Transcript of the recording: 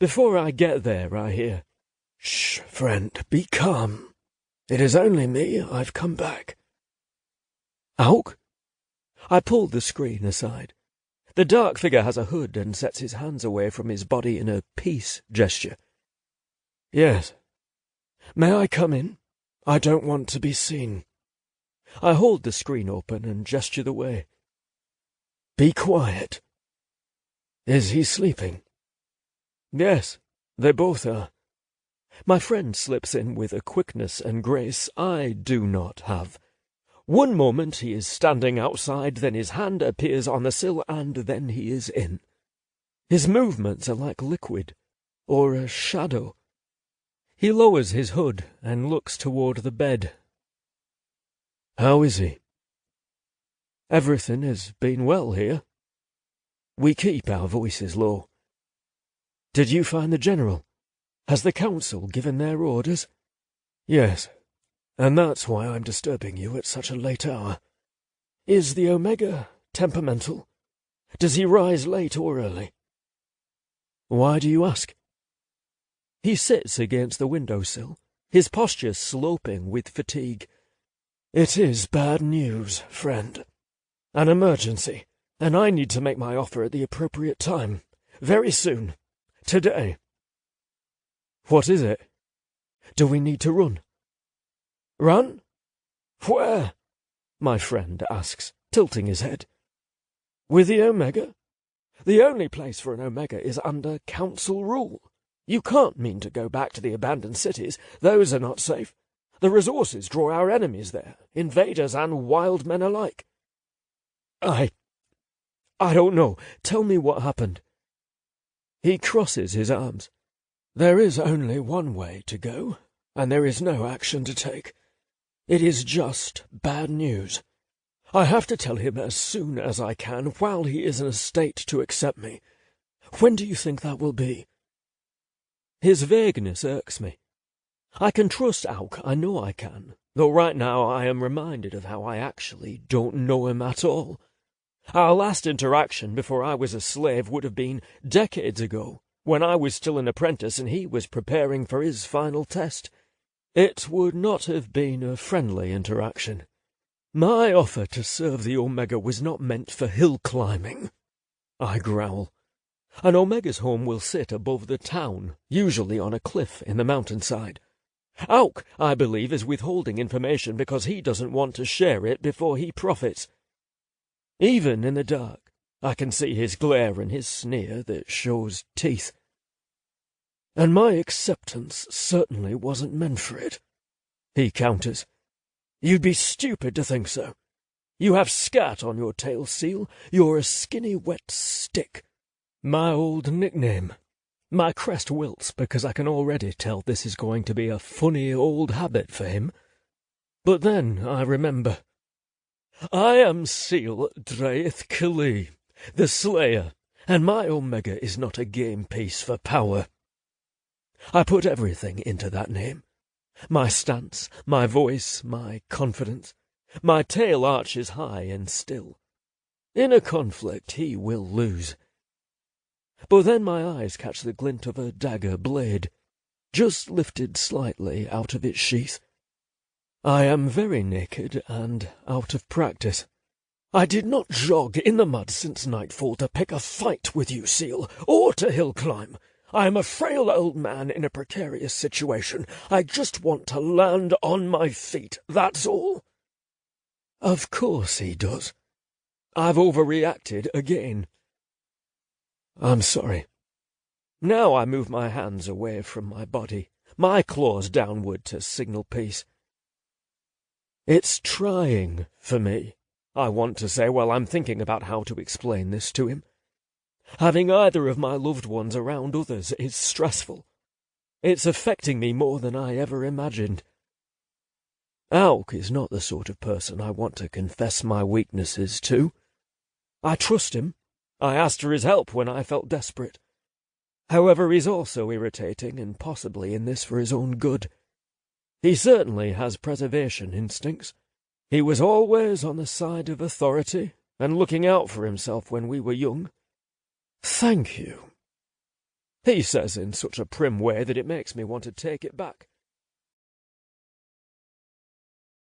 Before I get there, I hear, "Shh, friend, be calm. It is only me. I've come back." Auk? I pulled the screen aside. The dark figure has a hood and sets his hands away from his body in a peace gesture. "Yes. May I come in? I don't want to be seen." I hold the screen open and gesture the way. "Be quiet." "Is he sleeping?" "Yes, they both are." My friend slips in with a quickness and grace I do not have. One moment he is standing outside, then his hand appears on the sill, and then he is in. His movements are like liquid, or a shadow. He lowers his hood and looks toward the bed. "How is he?" "Everything has been well here." We keep our voices low. "Did you find the general? Has the council given their orders?" "Yes, and that's why I'm disturbing you at such a late hour. Is the Omega temperamental? Does he rise late or early?" "Why do you ask?" He sits against the windowsill, his posture sloping with fatigue. "It is bad news, friend. An emergency, and I need to make my offer at the appropriate time. Very soon. Today." "What is it? Do we need to run?" "Run? Where?" my friend asks, tilting his head. "With the Omega? The only place for an Omega is under council rule. You can't mean to go back to the abandoned cities. Those are not safe. The resources draw our enemies there, invaders and wild men alike." I don't know. Tell me what happened." He crosses his arms. "There is only one way to go, and there is no action to take. It is just bad news. I have to tell him as soon as I can, while he is in a state to accept me. When do you think that will be?" His vagueness irks me. I can trust Auk, I know I can, though right now I am reminded of how I actually don't know him at all. Our last interaction before I was a slave would have been decades ago, when I was still an apprentice and he was preparing for his final test. It would not have been a friendly interaction. My offer to serve the Omega was not meant for hill climbing. I growl. An Omega's home will sit above the town, usually on a cliff in the mountainside. Auk, I believe, is withholding information because he doesn't want to share it before he profits. Even in the dark, I can see his glare and his sneer that shows teeth. "And my acceptance certainly wasn't meant for it," he counters. "You'd be stupid to think so. You have scat on your tail, Siel. You're a skinny wet stick. My old nickname. My crest wilts because I can already tell this is going to be a funny old habit for him. But then I remember. I am Siel Draethkili, the Slayer, and my Omega is not a game piece for power. I put everything into that name. My stance, my voice, my confidence. My tail arches high and still. In a conflict he will lose. But then my eyes catch the glint of a dagger blade, just lifted slightly out of its sheath. I am very naked and out of practice. I did not jog in the mud since nightfall to pick a fight with you, Siel, or to hill climb. I am a frail old man in a precarious situation. I just want to land on my feet, that's all." Of course he does. I've overreacted again. "I'm sorry." Now I move my hands away from my body, my claws downward to signal peace. "It's trying for me," I want to say while I'm thinking about how to explain this to him. Having either of my loved ones around others is stressful. It's affecting me more than I ever imagined. Auk is not the sort of person I want to confess my weaknesses to. I trust him. I asked for his help when I felt desperate. However, he's also irritating and possibly in this for his own good. He certainly has preservation instincts. He was always on the side of authority and looking out for himself when we were young. Thank you. He says in such a prim way that it makes me want to take it back.